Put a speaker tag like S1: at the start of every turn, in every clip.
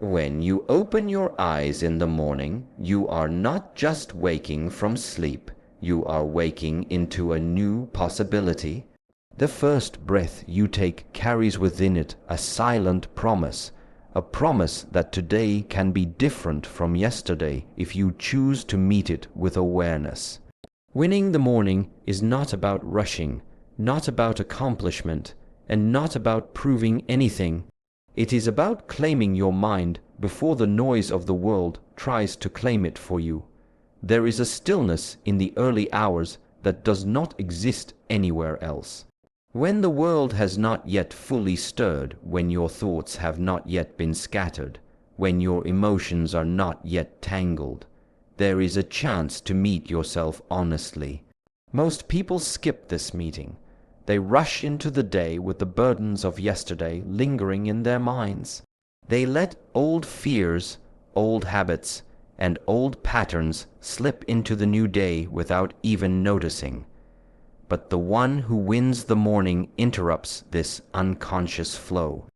S1: When you open your eyes in the morning, you are not just waking from sleep, you are waking into a new possibility. The first breath you take carries within it a silent promise, a promise that today can be different from yesterday if you choose to meet it with awareness. Winning the morning is not about rushing, not about accomplishment, and not about proving anything. It is about claiming your mind before the noise of the world tries to claim it for you. There is a stillness in the early hours that does not exist anywhere else. When the world has not yet fully stirred, when your thoughts have not yet been scattered, when your emotions are not yet tangled, there is a chance to meet yourself honestly. Most people skip this meeting. They rush into the day with the burdens of yesterday lingering in their minds. They let old fears, old habits, and old patterns slip into the new day without even noticing. But the one who wins the morning interrupts this unconscious flow.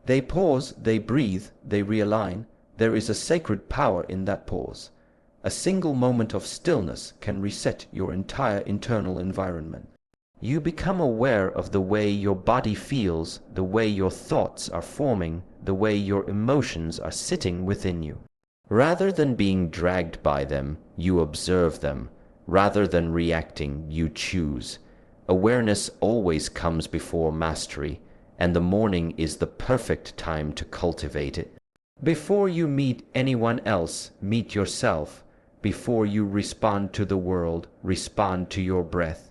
S1: They pause, they breathe, they realign. There is a sacred power in that pause. A single moment of stillness can reset your entire internal environment. You become aware of the way your body feels, the way your thoughts are forming, the way your emotions are sitting within you. Rather than being dragged by them, you observe them. Rather than reacting, you choose. Awareness always comes before mastery, and the morning is the perfect time to cultivate it. Before you meet anyone else, meet yourself. Before you respond to the world, respond to your breath.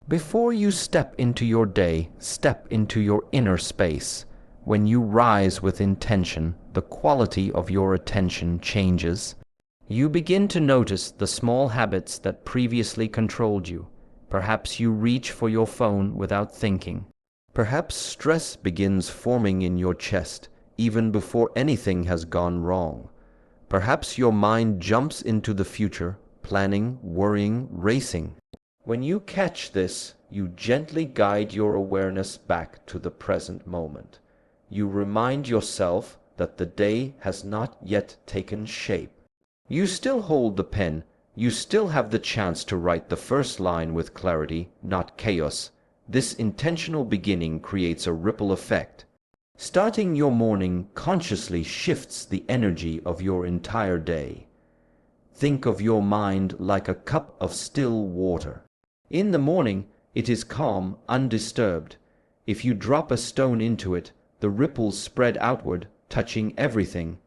S1: Before you step into your day, step into your inner space. When you rise with intention, the quality of your attention changes. You begin to notice the small habits that previously controlled you. Perhaps you reach for your phone without thinking. Perhaps stress begins forming in your chest even before anything has gone wrong. Perhaps your mind jumps into the future, planning, worrying, racing. When you catch this, you gently guide your awareness back to the present moment. You remind yourself that the day has not yet taken shape. You still hold the pen. You still have the chance to write the first line with clarity, not chaos. This intentional beginning creates a ripple effect. Starting your morning consciously shifts the energy of your entire day. Think of your mind like a cup of still water. In the morning, it is calm, undisturbed. If you drop a stone into it, the ripples spread outward, touching everything.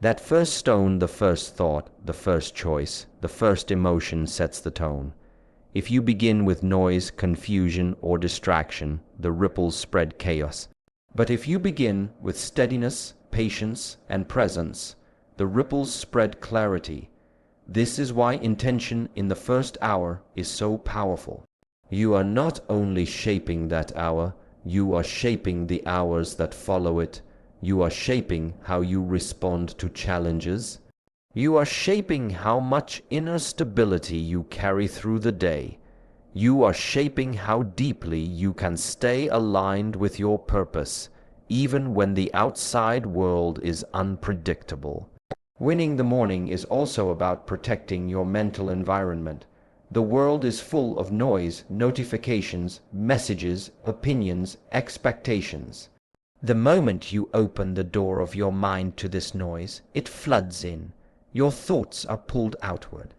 S1: That first stone, the first thought, the first choice, the first emotion sets the tone. If you begin with noise, confusion, or distraction, the ripples spread chaos. But if you begin with steadiness, patience, and presence, the ripples spread clarity. This is why intention in the first hour is so powerful. You are not only shaping that hour, you are shaping the hours that follow it. You are shaping how you respond to challenges. You are shaping how much inner stability you carry through the day. You are shaping how deeply you can stay aligned with your purpose, even when the outside world is unpredictable. Winning the morning is also about protecting your mental environment. The world is full of noise, notifications, messages, opinions, expectations. The moment you open the door of your mind to this noise, it floods in. Your thoughts are pulled outward.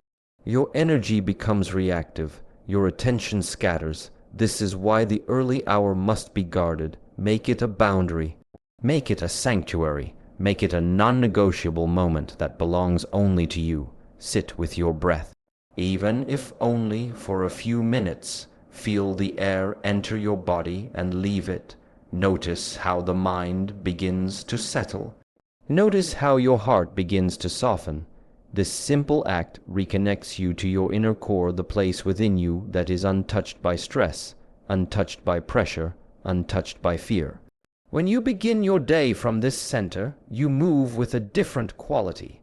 S1: Your energy becomes reactive. Your attention scatters. This is why the early hour must be guarded. Make it a boundary. Make it a sanctuary. Make it a non-negotiable moment that belongs only to you. Sit with your breath. Even if only for a few minutes, feel the air enter your body and leave it. Notice how the mind begins to settle. Notice how your heart begins to soften. This simple act reconnects you to your inner core, the place within you that is untouched by stress, untouched by pressure, untouched by fear. When you begin your day from this center, you move with a different quality.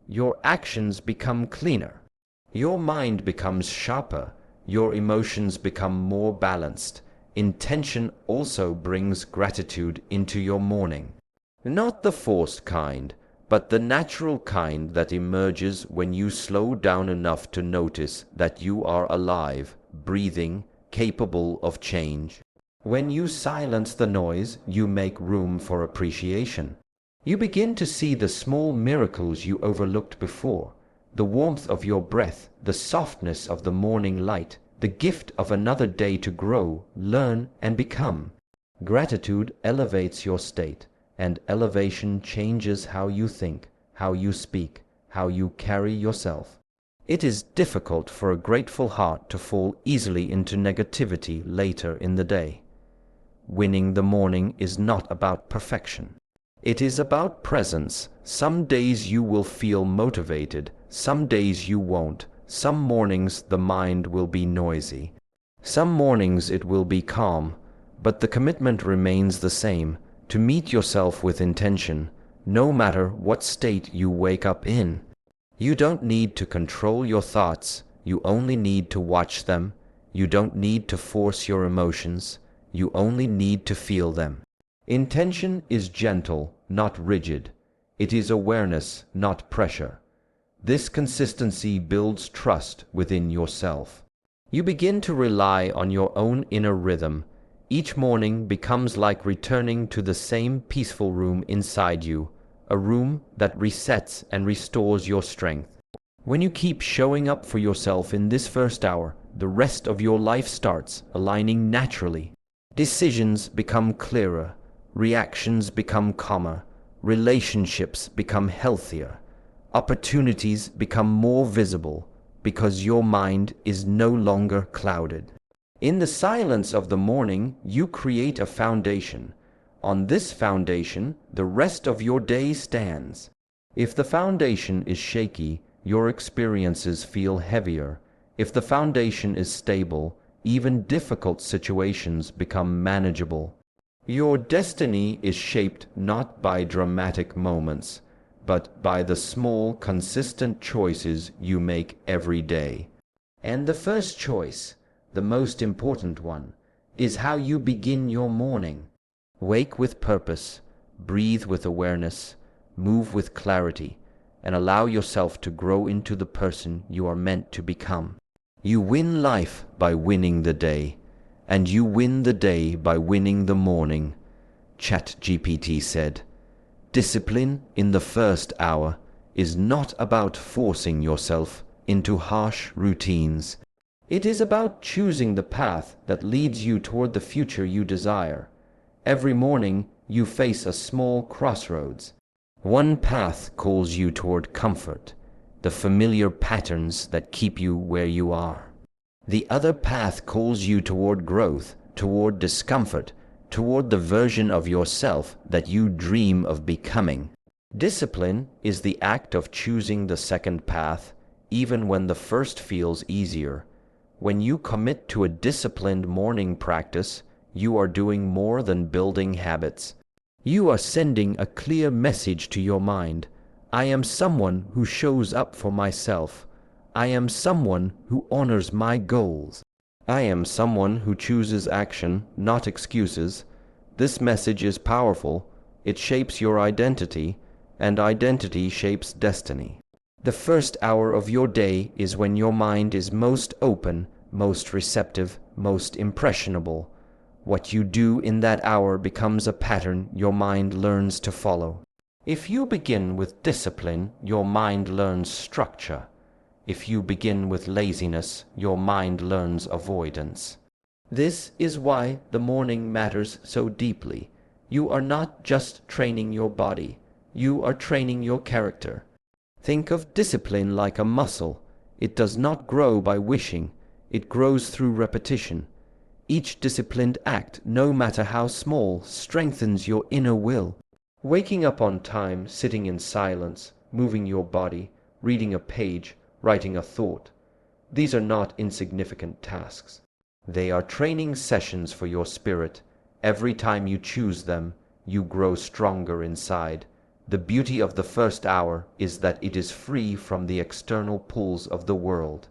S1: Your actions become cleaner. Your mind becomes sharper. Your emotions become more balanced. Intention also brings gratitude into your morning. Not the forced kind, but the natural kind that emerges when you slow down enough to notice that you are alive, breathing, capable of change. When you silence the noise, you make room for appreciation. You begin to see the small miracles you overlooked before, the warmth of your breath, the softness of the morning light, the gift of another day to grow, learn, and become. Gratitude elevates your state, and elevation changes how you think, how you speak, how you carry yourself. It is difficult for a grateful heart to fall easily into negativity later in the day. Winning the morning is not about perfection. It is about presence. Some days you will feel motivated, some days you won't. Some mornings the mind will be noisy. Some mornings it will be calm, but the commitment remains the same, to meet yourself with intention, no matter what state you wake up in. You don't need to control your thoughts, you only need to watch them. You don't need to force your emotions, you only need to feel them. Intention is gentle, not rigid. It is awareness, not pressure. This consistency builds trust within yourself. You begin to rely on your own inner rhythm. Each morning becomes like returning to the same peaceful room inside you, a room that resets and restores your strength. When you keep showing up for yourself in this first hour, the rest of your life starts aligning naturally. Decisions become clearer, reactions become calmer, relationships become healthier, opportunities become more visible because your mind is no longer clouded. In the silence of the morning, you create a foundation. On this foundation, the rest of your day stands. If the foundation is shaky, your experiences feel heavier. If the foundation is stable, even difficult situations become manageable. Your destiny is shaped not by dramatic moments, but by the small, consistent choices you make every day. And the first choice, the most important one, is how you begin your morning. Wake with purpose, breathe with awareness, move with clarity, and allow yourself to grow into the person you are meant to become. You win life by winning the day, and you win the day by winning the morning. ChatGPT said, "Discipline in the first hour is not about forcing yourself into harsh routines. It is about choosing the path that leads you toward the future you desire. Every morning you face a small crossroads. One path calls you toward comfort, the familiar patterns that keep you where you are. The other path calls you toward growth, toward discomfort, toward the version of yourself that you dream of becoming. Discipline is the act of choosing the second path, even when the first feels easier. When you commit to a disciplined morning practice, you are doing more than building habits. You are sending a clear message to your mind. I am someone who shows up for myself. I am someone who honors my goals. I am someone who chooses action, not excuses. This message is powerful. It shapes your identity, and identity shapes destiny. The first hour of your day is when your mind is most open, most receptive, most impressionable. What you do in that hour becomes a pattern your mind learns to follow. If you begin with discipline, your mind learns structure. If you begin with laziness, your mind learns avoidance. This is why the morning matters so deeply. You are not just training your body, you are training your character. Think of discipline like a muscle. It does not grow by wishing, it grows through repetition. Each disciplined act, no matter how small, strengthens your inner will. Waking up on time, sitting in silence, moving your body, reading a page, writing a thought. These are not insignificant tasks. They are training sessions for your spirit. Every time you choose them, you grow stronger inside. The beauty of the first hour is that it is free from the external pulls of the world.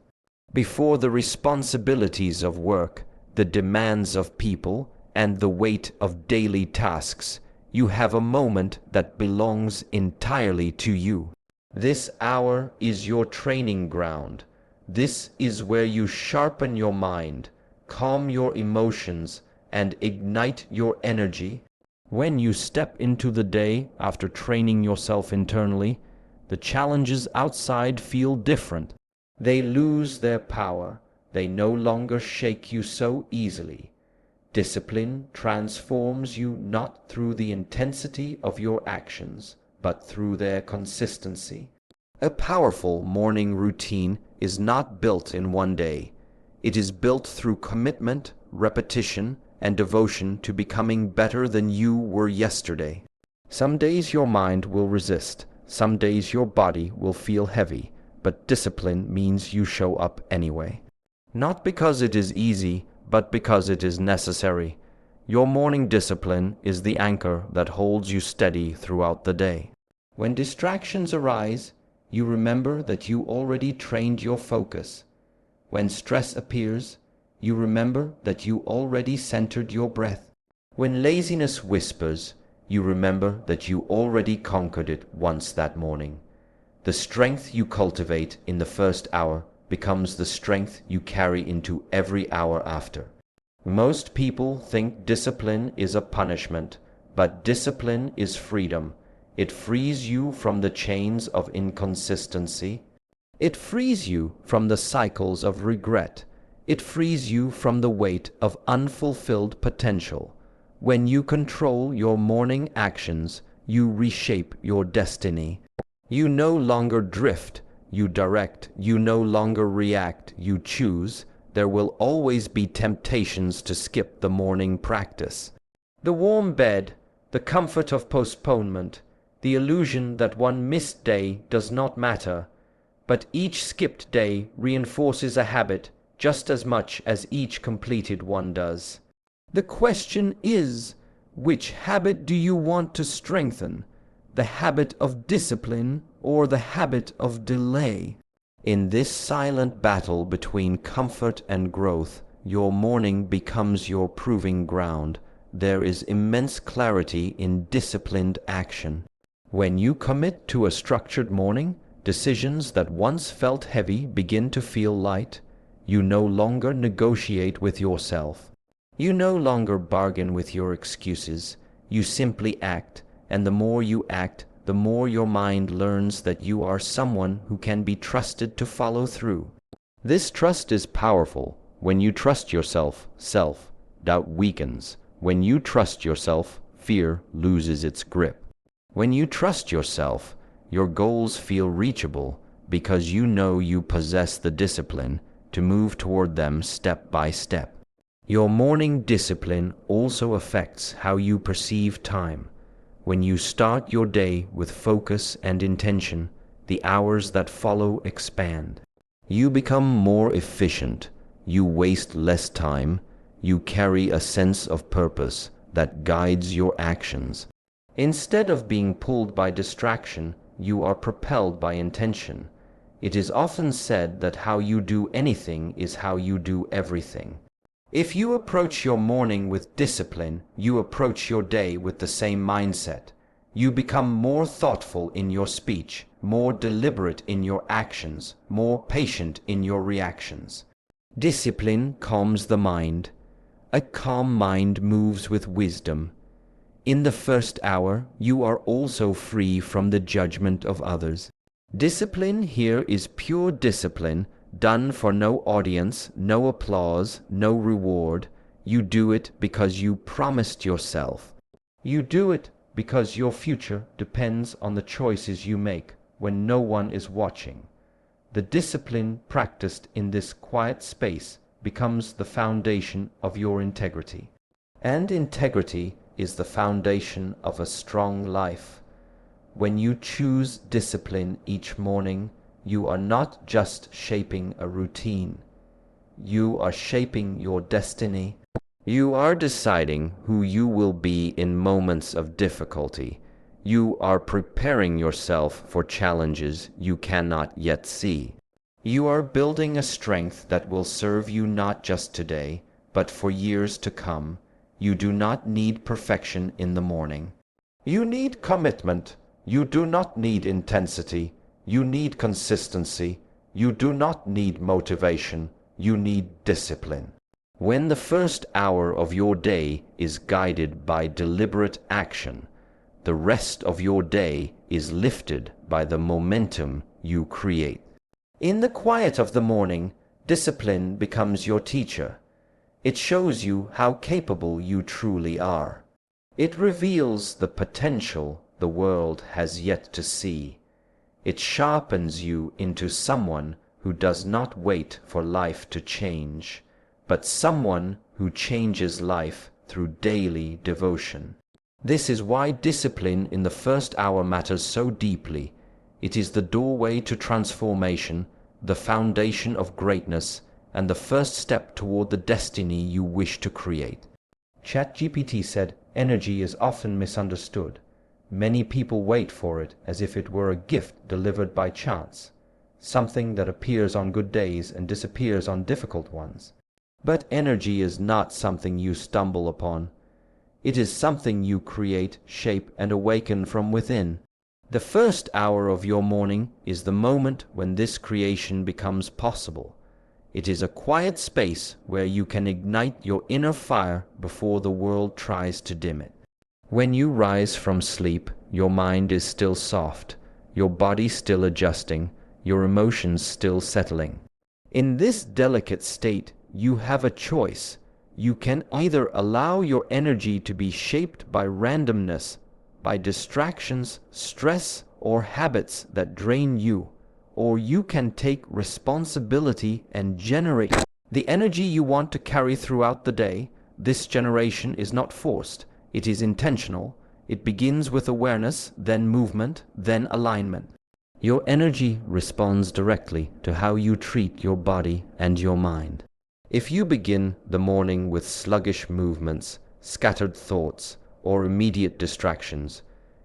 S1: Before the responsibilities of work, the demands of people, and the weight of daily tasks, You have a moment that belongs entirely to you. This hour is your training ground. This is where you sharpen your mind, calm your emotions, and ignite your energy. When you step into the day after training yourself internally, the challenges outside feel different. They lose their power. They no longer shake you so easily. Discipline transforms you not through the intensity of your actions, but through their consistency. A powerful morning routine is not built in one day. It is built through commitment, repetition, and devotion to becoming better than you were yesterday. Some days your mind will resist. Some days your body will feel heavy, but discipline means you show up anyway. Not because it is easy, but because it is necessary. Your morning discipline is the anchor that holds you steady throughout the day. When distractions arise, you remember that you already trained your focus. When stress appears, you remember that you already centered your breath. When laziness whispers, you remember that you already conquered it once that morning. The strength you cultivate in the first hour becomes the strength you carry into every hour after. Most people think discipline is a punishment, but discipline is freedom. It frees you from the chains of inconsistency. It frees you from the cycles of regret. It frees you from the weight of unfulfilled potential. When you control your morning actions, you reshape your destiny. You no longer drift, you direct. You no longer react, you choose. There will always be temptations to skip the morning practice. The warm bed, the comfort of postponement, the illusion that one missed day does not matter. But each skipped day reinforces a habit just as much as each completed one does. The question is, which habit do you want to strengthen? The habit of discipline or the habit of delay? In this silent battle between comfort and growth, your morning becomes your proving ground. There is immense clarity in disciplined action. When you commit to a structured morning, decisions that once felt heavy begin to feel light. You no longer negotiate with yourself. You no longer bargain with your excuses. You simply act, and the more you act, the more your mind learns that you are someone who can be trusted to follow through. This trust is powerful. When you trust yourself, self-doubt weakens. When you trust yourself, fear loses its grip. When you trust yourself, your goals feel reachable because you know you possess the discipline to move toward them step by step. Your morning discipline also affects how you perceive time. When you start your day with focus and intention, the hours that follow expand. You become more efficient. You waste less time. You carry a sense of purpose that guides your actions. Instead of being pulled by distraction, you are propelled by intention. It is often said that how you do anything is how you do everything. If you approach your morning with discipline, you approach your day with the same mindset. You become more thoughtful in your speech, more deliberate in your actions, more patient in your reactions. Discipline calms the mind. A calm mind moves with wisdom. In the first hour, you are also free from the judgment of others. Discipline here is pure discipline, done for no audience, no applause, no reward. You do it because you promised yourself. You do it because your future depends on the choices you make when no one is watching. The discipline practiced in this quiet space becomes the foundation of your integrity. And integrity is the foundation of a strong life. When you choose discipline each morning, you are not just shaping a routine. You are shaping your destiny. You are deciding who you will be in moments of difficulty. You are preparing yourself for challenges you cannot yet see. You are building a strength that will serve you not just today, but for years to come. You do not need perfection in the morning. You need commitment. You do not need intensity. You need consistency. You do not need motivation. You need discipline. When the first hour of your day is guided by deliberate action, the rest of your day is lifted by the momentum you create. In the quiet of the morning, discipline becomes your teacher. It shows you how capable you truly are. It reveals the potential the world has yet to see. It sharpens you into someone who does not wait for life to change, but someone who changes life through daily devotion. This is why discipline in the first hour matters so deeply. It is the doorway to transformation, the foundation of greatness, and the first step toward the destiny you wish to create. ChatGPT said, energy is often misunderstood. Many people wait for it as if it were a gift delivered by chance, something that appears on good days and disappears on difficult ones. But energy is not something you stumble upon. It is something you create, shape, and awaken from within. The first hour of your morning is the moment when this creation becomes possible. It is a quiet space where you can ignite your inner fire before the world tries to dim it. When you rise from sleep, your mind is still soft, your body still adjusting, your emotions still settling. In this delicate state, you have a choice. You can either allow your energy to be shaped by randomness, by distractions, stress, or habits that drain you, or you can take responsibility and generate the energy you want to carry throughout the day. This generation is not forced, it is intentional. It begins with awareness, then movement, then alignment. Your energy responds directly to how you treat your body and your mind. If you begin the morning with sluggish movements, scattered thoughts, or immediate distractions,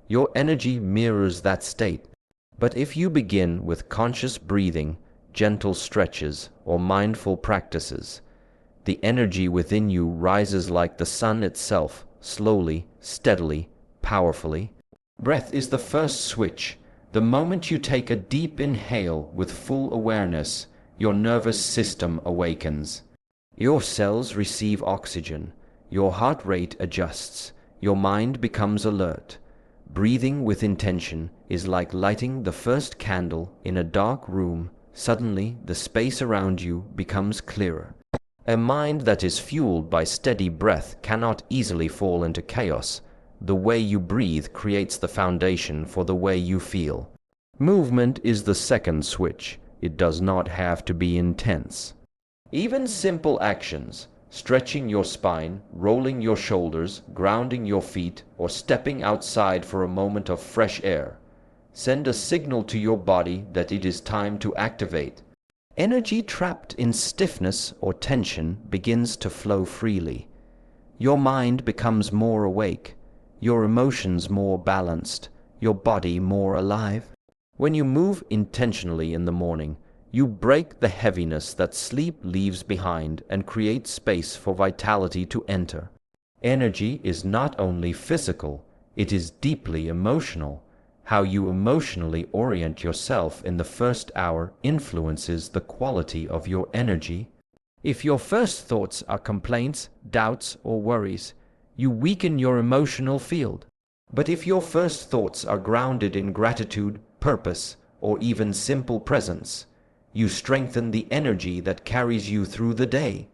S1: your energy mirrors that state. But if you begin with conscious breathing, gentle stretches, or mindful practices, the energy within you rises like the sun itself, slowly, steadily, powerfully. Breath is the first switch. The moment you take a deep inhale with full awareness, your nervous system awakens. Your cells receive oxygen, your heart rate adjusts, your mind becomes alert. Breathing with intention is like lighting the first candle in a dark room. Suddenly, the space around you becomes clearer. A mind that is fueled by steady breath cannot easily fall into chaos. The way you breathe creates the foundation for the way you feel. Movement is the second switch. It does not have to be intense. Even simple actions, stretching your spine, rolling your shoulders, grounding your feet, or stepping outside for a moment of fresh air, send a signal to your body that it is time to activate. Energy trapped in stiffness or tension begins to flow freely. Your mind becomes more awake, your emotions more balanced, your body more alive. When you move intentionally in the morning, you break the heaviness that sleep leaves behind and create space for vitality to enter. Energy is not only physical, it is deeply emotional. How you emotionally orient yourself in the first hour influences the quality of your energy. If your first thoughts are complaints, doubts, or worries, you weaken your emotional field. But if your first thoughts are grounded in gratitude, purpose, or even simple presence, you strengthen the energy that carries you through the day.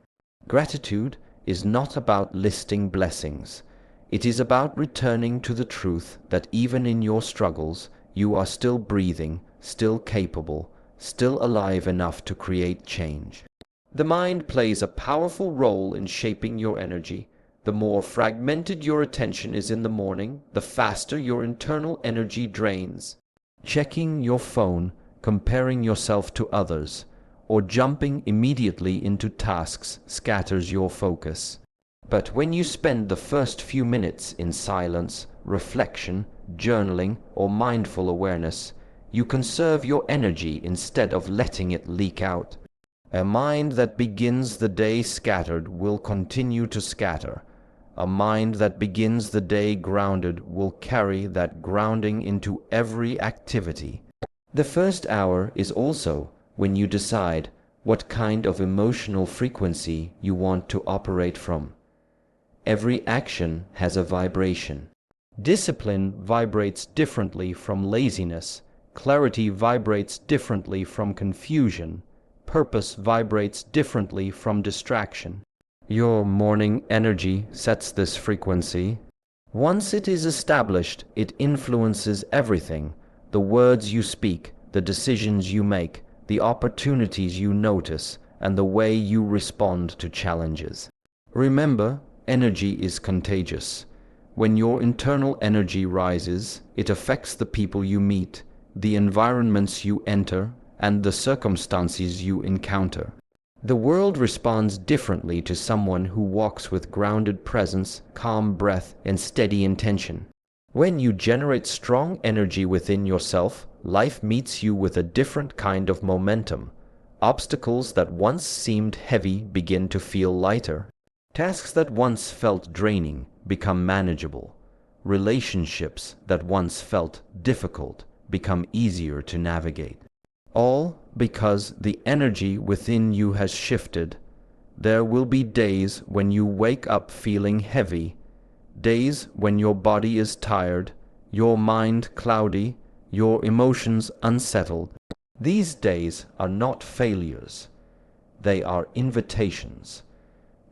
S1: Gratitude is not about listing blessings. It is about returning to the truth that even in your struggles, you are still breathing, still capable, still alive enough to create change. The mind plays a powerful role in shaping your energy. The more fragmented your attention is in the morning, the faster your internal energy drains. Checking your phone, comparing yourself to others, or jumping immediately into tasks scatters your focus. But when you spend the first few minutes in silence, reflection, journaling, or mindful awareness, you conserve your energy instead of letting it leak out. A mind that begins the day scattered will continue to scatter. A mind that begins the day grounded will carry that grounding into every activity. The first hour is also when you decide what kind of emotional frequency you want to operate from. Every action has a vibration. Discipline vibrates differently from laziness. Clarity vibrates differently from confusion. Purpose vibrates differently from distraction. Your morning energy sets this frequency. Once it is established, it influences everything: the words you speak, the decisions you make, the opportunities you notice, and the way you respond to challenges. Remember, energy is contagious. When your internal energy rises, it affects the people you meet, the environments you enter, and the circumstances you encounter. The world responds differently to someone who walks with grounded presence, calm breath, and steady intention. When you generate strong energy within yourself, life meets you with a different kind of momentum. Obstacles that once seemed heavy begin to feel lighter. Tasks that once felt draining become manageable. Relationships that once felt difficult become easier to navigate. All because the energy within you has shifted. There will be days when you wake up feeling heavy, days when your body is tired, your mind cloudy, your emotions unsettled. These days are not failures. They are invitations.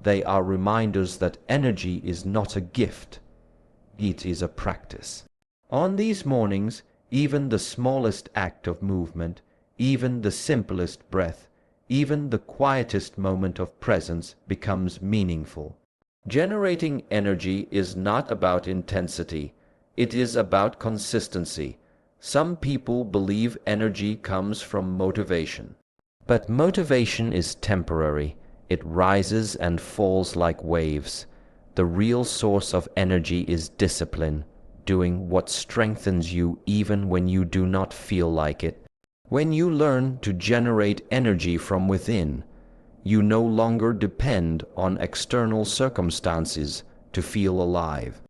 S1: They are reminders that energy is not a gift. It is a practice. On these mornings, even the smallest act of movement, even the simplest breath, even the quietest moment of presence becomes meaningful. Generating energy is not about intensity. It is about consistency. Some people believe energy comes from motivation. But motivation is temporary. It rises and falls like waves. The real source of energy is discipline, doing what strengthens you even when you do not feel like it. When you learn to generate energy from within, you no longer depend on external circumstances to feel alive.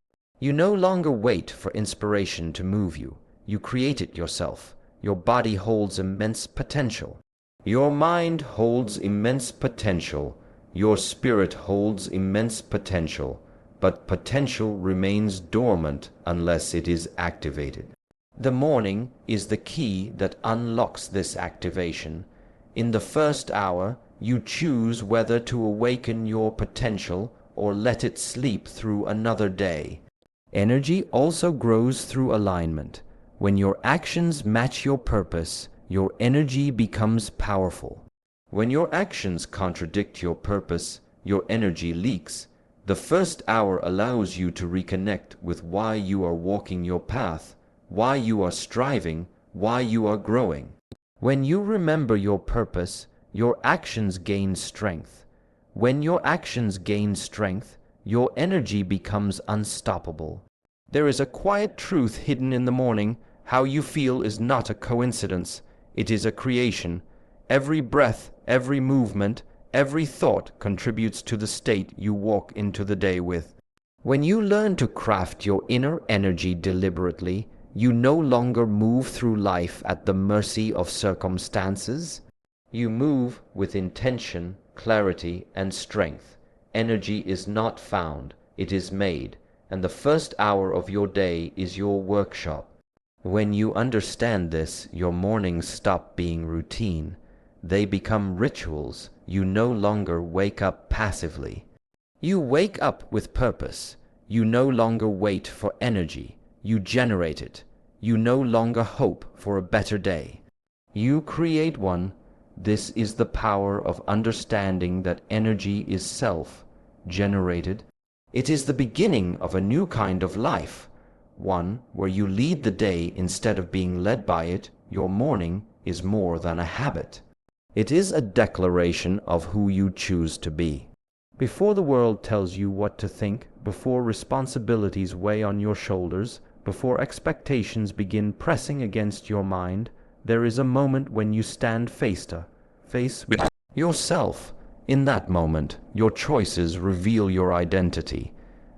S1: You no longer wait for inspiration to move you. You create it yourself. Your body holds immense potential. Your mind holds immense potential. Your spirit holds immense potential. But potential remains dormant unless it is activated. The morning is the key that unlocks this activation. In the first hour, you choose whether to awaken your potential or let it sleep through another day. Energy also grows through alignment. When your actions match your purpose, your energy becomes powerful. When your actions contradict your purpose, your energy leaks. The first hour allows you to reconnect with why you are walking your path, why you are striving, why you are growing. When you remember your purpose, your actions gain strength. When your actions gain strength, your energy becomes unstoppable. There is a quiet truth hidden in the morning. How you feel is not a coincidence. It is a creation. Every breath, every movement, every thought contributes to the state you walk into the day with. When you learn to craft your inner energy deliberately, you no longer move through life at the mercy of circumstances. You move with intention, clarity, and strength. Energy is not found, it is made, and the first hour of your day is your workshop. When you understand this, your mornings stop being routine. They become rituals. You no longer wake up passively. You wake up with purpose. You no longer wait for energy. You generate it. You no longer hope for a better day. You create one. This is the power of understanding that energy is self-generated. It is the beginning of a new kind of life, one where you lead the day instead of being led by it. Your morning is more than a habit. It is a declaration of who you choose to be. Before the world tells you what to think, before responsibilities weigh on your shoulders, before expectations begin pressing against your mind, there is a moment when you stand face to face with yourself. In that moment, your choices reveal your identity.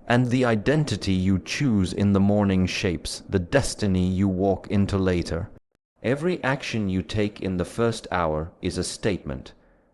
S1: And the identity you choose in the morning shapes the destiny you walk into later. Every action you take in the first hour is a statement.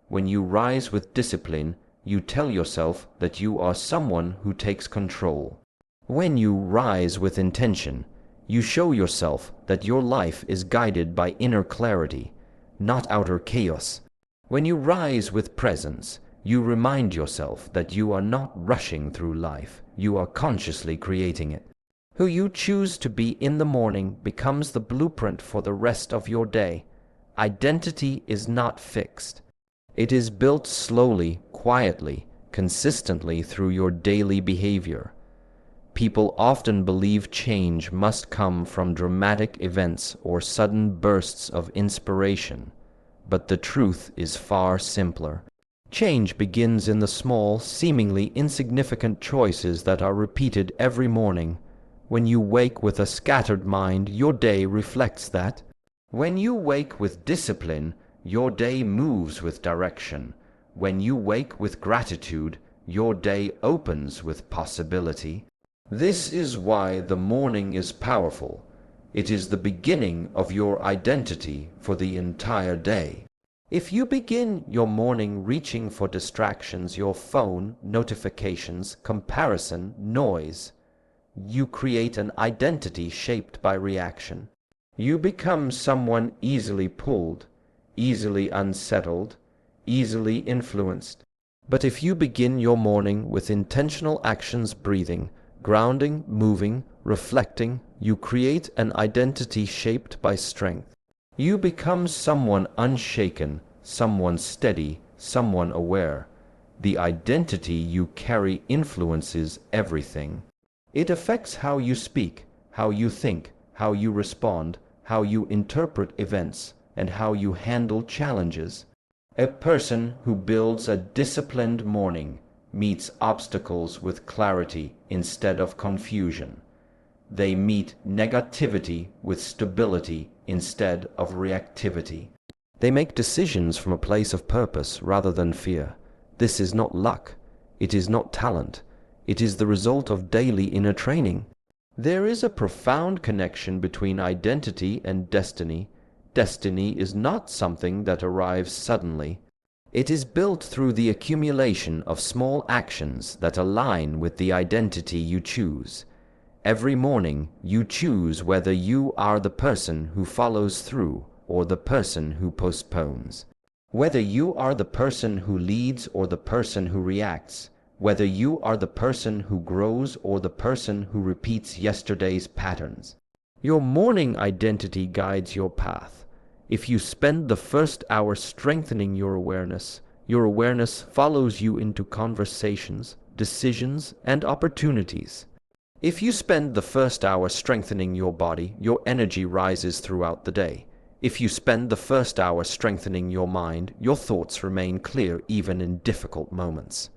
S1: When you rise with discipline, you tell yourself that you are someone who takes control. When you rise with intention, you show yourself that your life is guided by inner clarity, not outer chaos. When you rise with presence, you remind yourself that you are not rushing through life, you are consciously creating it. Who you choose to be in the morning becomes the blueprint for the rest of your day. Identity is not fixed. It is built slowly, quietly, consistently through your daily behavior. People often believe change must come from dramatic events or sudden bursts of inspiration, but the truth is far simpler. Change begins in the small, seemingly insignificant choices that are repeated every morning. When you wake with a scattered mind, your day reflects that. When you wake with discipline, your day moves with direction. When you wake with gratitude, your day opens with possibility. This is why the morning is powerful. It is the beginning of your identity for the entire day. If you begin your morning reaching for distractions, your phone, notifications, comparison, noise, you create an identity shaped by reaction. You become someone easily pulled, easily unsettled, easily influenced. But if you begin your morning with intentional actions, breathing, grounding, moving, reflecting, you create an identity shaped by strength. You become someone unshaken, someone steady, someone aware. The identity you carry influences everything. It affects how you speak, how you think, how you respond, how you interpret events, and how you handle challenges. A person who builds a disciplined morning meets obstacles with clarity instead of confusion. They meet negativity with stability instead of reactivity. They make decisions from a place of purpose rather than fear. This is not luck. It is not talent. It is the result of daily inner training. There is a profound connection between identity and destiny. Destiny is not something that arrives suddenly. It is built through the accumulation of small actions that align with the identity you choose. Every morning, you choose whether you are the person who follows through or the person who postpones. Whether you are the person who leads or the person who reacts. Whether you are the person who grows or the person who repeats yesterday's patterns. Your morning identity guides your path. If you spend the first hour strengthening your awareness follows you into conversations, decisions, and opportunities. If you spend the first hour strengthening your body, your energy rises throughout the day. If you spend the first hour strengthening your mind, your thoughts remain clear even in difficult moments.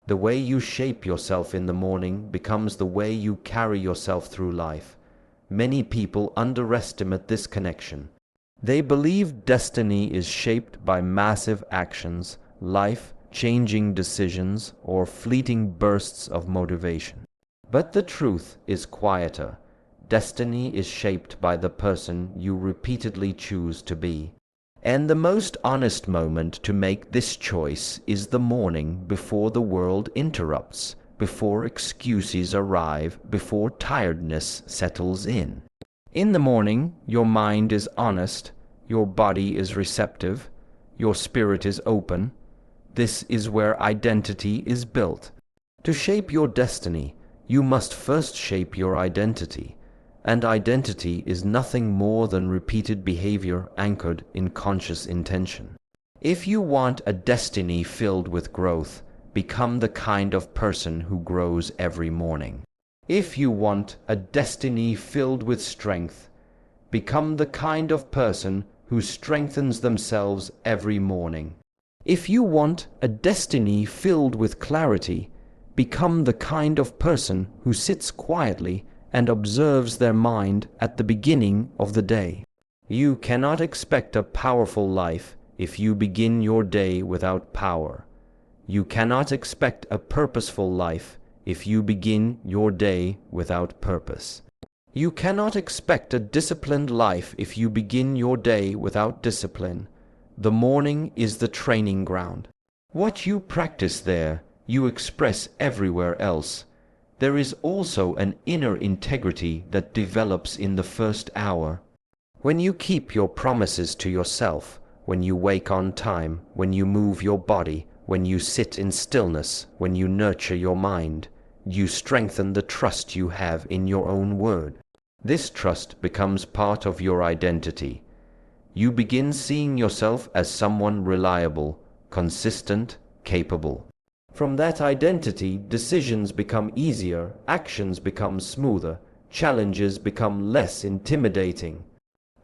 S1: The way you shape yourself in the morning becomes the way you carry yourself through life. Many people underestimate this connection. They believe destiny is shaped by massive actions, life-changing decisions, or fleeting bursts of motivation. But the truth is quieter. Destiny is shaped by the person you repeatedly choose to be. And the most honest moment to make this choice is the morning before the world interrupts, before excuses arrive, before tiredness settles in. In the morning, your mind is honest, your body is receptive, your spirit is open. This is where identity is built. To shape your destiny, you must first shape your identity. And identity is nothing more than repeated behavior anchored in conscious intention. If you want a destiny filled with growth, become the kind of person who grows every morning. If you want a destiny filled with strength, become the kind of person who strengthens themselves every morning. If you want a destiny filled with clarity, become the kind of person who sits quietly and observes their mind at the beginning of the day. You cannot expect a powerful life if you begin your day without power. You cannot expect a purposeful life if you begin your day without purpose. You cannot expect a disciplined life if you begin your day without discipline. The morning is the training ground. What you practice there, you express everywhere else. There is also an inner integrity that develops in the first hour. When you keep your promises to yourself, when you wake on time, when you move your body, when you sit in stillness, when you nurture your mind, you strengthen the trust you have in your own word. This trust becomes part of your identity. You begin seeing yourself as someone reliable, consistent, capable. From that identity, decisions become easier, actions become smoother, challenges become less intimidating.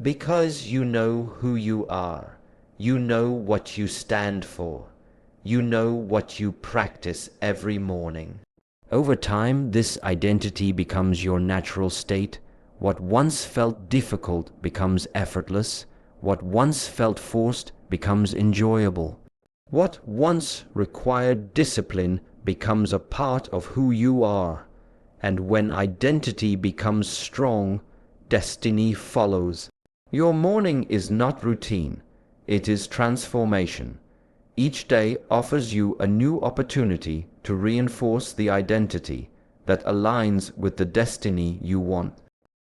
S1: Because you know who you are, you know what you stand for, you know what you practice every morning. Over time, this identity becomes your natural state. What once felt difficult becomes effortless. What once felt forced becomes enjoyable. What once required discipline becomes a part of who you are. And when identity becomes strong, destiny follows. Your morning is not routine. It is transformation. Each day offers you a new opportunity to reinforce the identity that aligns with the destiny you want.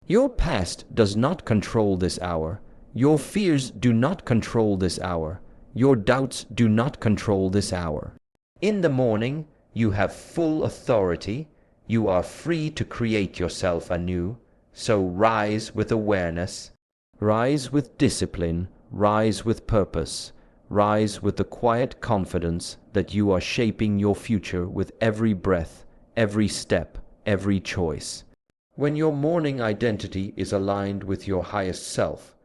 S1: Your past does not control this hour. Your fears do not control this hour. Your doubts do not control this hour. In the morning, you have full authority. You are free to create yourself anew. So rise with awareness. Rise with discipline. Rise with purpose. Rise with the quiet confidence that you are shaping your future with every breath, every step, every choice. When your morning identity is aligned with your highest self,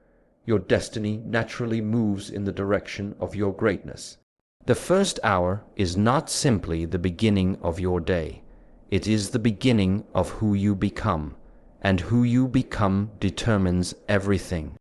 S1: your destiny naturally moves in the direction of your greatness. The first hour is not simply the beginning of your day. It is the beginning of who you become, and who you become determines everything.